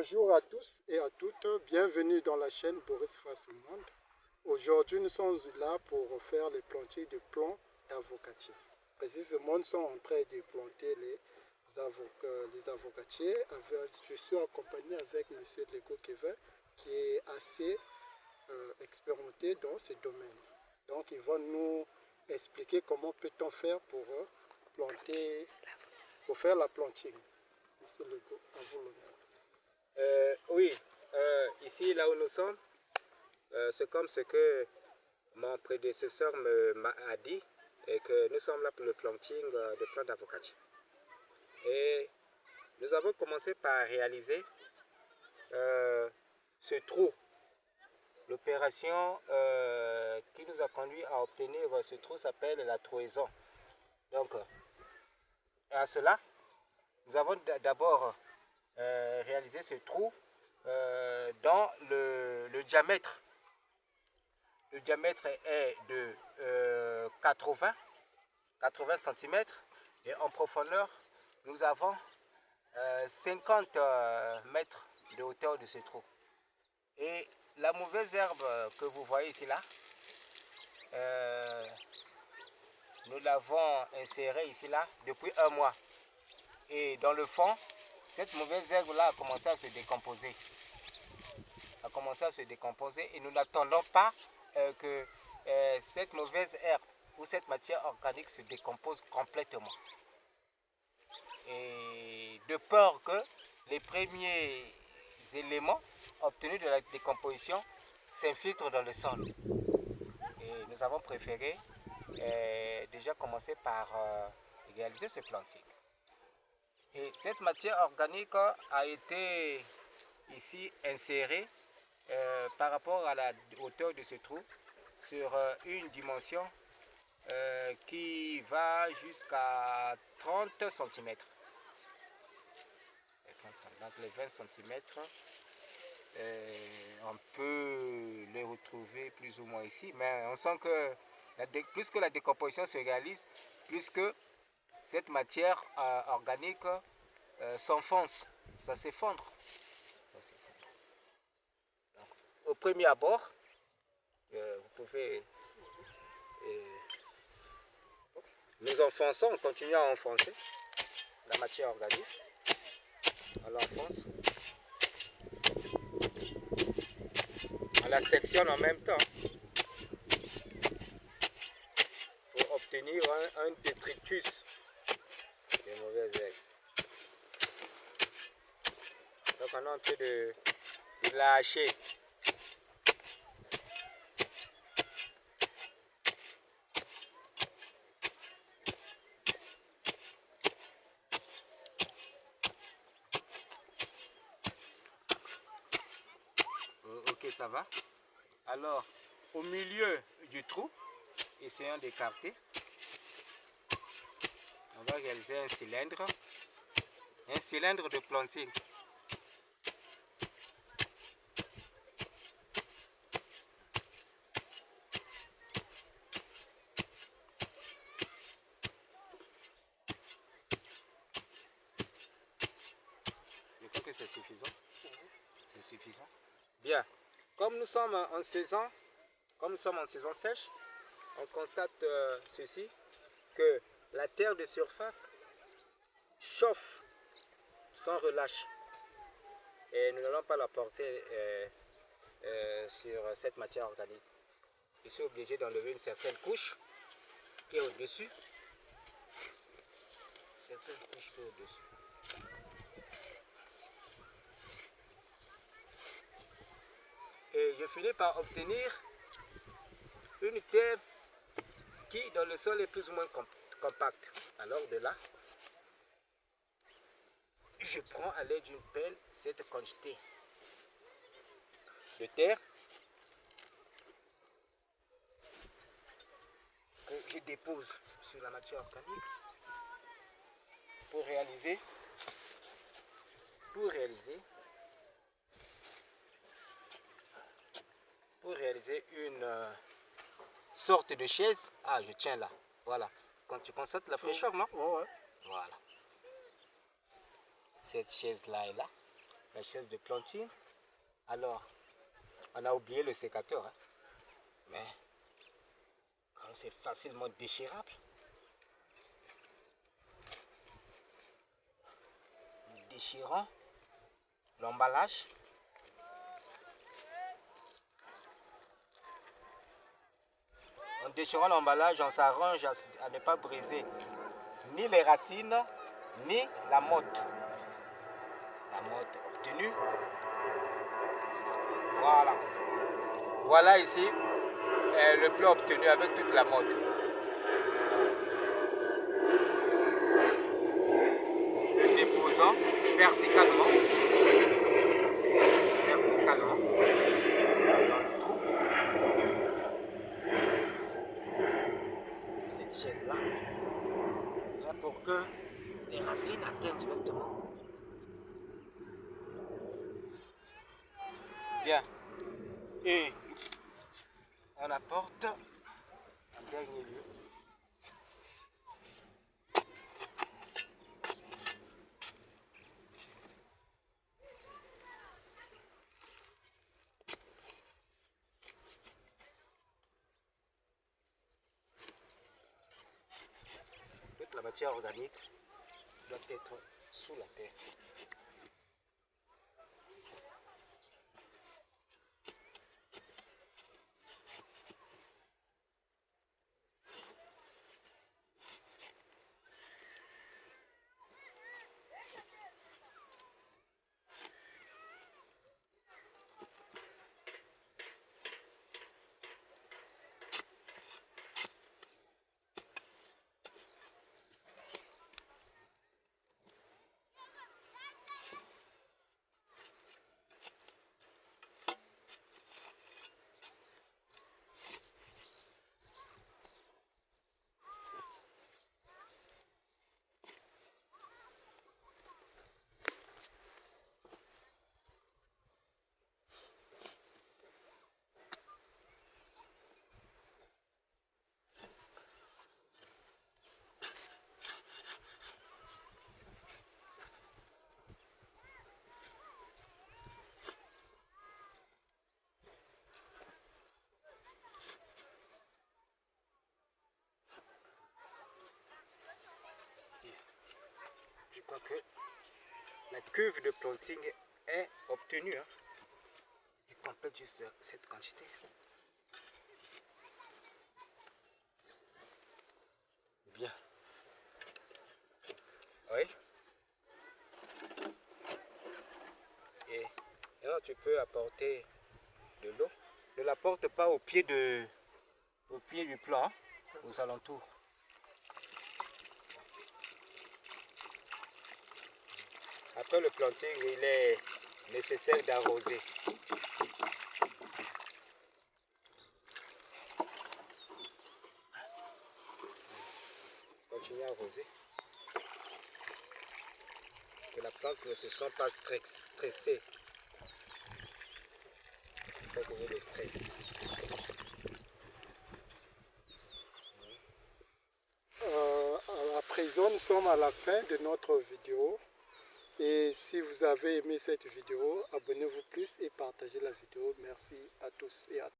Bonjour à tous et à toutes, bienvenue dans la chaîne Boris Face au Monde. Aujourd'hui, nous sommes là pour faire les plantiers de plants d'avocatiers. Précisément, nous sommes en train de planter les avocatiers. Je suis accompagné avec M. Lego Kevin, qui est assez expérimenté dans ce domaine. Donc, il va nous expliquer comment peut-on faire pour faire la planting. M. Lego, à vous l'honneur. Oui, ici, là où nous sommes, c'est comme ce que mon prédécesseur m'a dit, et que nous sommes là pour le planting de plantes d'avocatiers. Et nous avons commencé par réaliser ce trou. L'opération qui nous a conduit à obtenir ce trou s'appelle la trouaison. Donc, à cela, nous avons d'abord réalisé ce trou dans le diamètre. Le diamètre est de 80 cm et en profondeur, nous avons 50 mètres de hauteur de ce trou. Et la mauvaise herbe que vous voyez ici là, nous l'avons insérée ici là depuis un mois. Et dans le fond, cette mauvaise herbe là a commencé à se décomposer. Et nous n'attendons pas que cette mauvaise herbe ou cette matière organique se décompose complètement. Et de peur que les premiers éléments obtenus de la décomposition s'infiltrent dans le sol. Et nous avons préféré déjà commencer par réaliser ce planting. Et cette matière organique a été ici insérée par rapport à la hauteur de ce trou sur une dimension qui va jusqu'à 30 cm. Donc les 20 cm, on peut les retrouver plus ou moins ici, mais on sent que plus que la décomposition se réalise, plus que cette matière organique s'enfonce, ça s'effondre. Au premier abord, vous pouvez... nous enfonçons, on continue à enfoncer la matière organique. On l'enfonce. On la sectionne en même temps pour obtenir un détritus des mauvaises herbes. Donc on est en train de lâcher. Ok, ça va. Alors, au milieu du trou, essayons d'écarter. On va réaliser un cylindre de planting. Je crois que c'est suffisant. C'est suffisant. Bien. Comme nous sommes en saison sèche, on constate ceci, que la terre de surface chauffe sans relâche. Et nous n'allons pas la porter sur cette matière organique. Je suis obligé d'enlever une certaine couche qui est au-dessus. Et je finis par obtenir une terre qui dans le sol est plus ou moins compacte. Alors de là, je prends à l'aide d'une pelle cette quantité de terre que je dépose sur la matière organique pour réaliser une sorte de chaise. Ah, je tiens là. Voilà. Quand tu constates la fraîcheur, non? Ouais. Voilà. Cette chaise-là est là. la chaise de planting. Alors, on a oublié le sécateur, hein. Mais comme c'est facilement déchirable, nous déchirons l'emballage. En déchirant l'emballage, on s'arrange à ne pas briser ni les racines, ni la motte. La motte obtenue. Voilà. Voilà ici le plat obtenu avec toute la motte. Le déposant verticalement dans le trou de cette chaise-là, pour que les racines atteignent directement. Bien. Et on apporte en dernier lieu toute la matière organique doit être sous la terre. Je crois que la cuve de planting est obtenue. Hein. Je complète juste cette quantité. Bien. Oui. Et alors tu peux apporter de l'eau. Ne l'apporte pas au pied du plant, hein, aux alentours. Après le planting, il est nécessaire d'arroser. Continuez à arroser. Que la plante ne se sent pas stressée. Il faut qu'il y ait le stress. À présent, nous sommes à la fin de notre vidéo. Et si vous avez aimé cette vidéo, abonnez-vous plus et partagez la vidéo. Merci à tous et à toutes.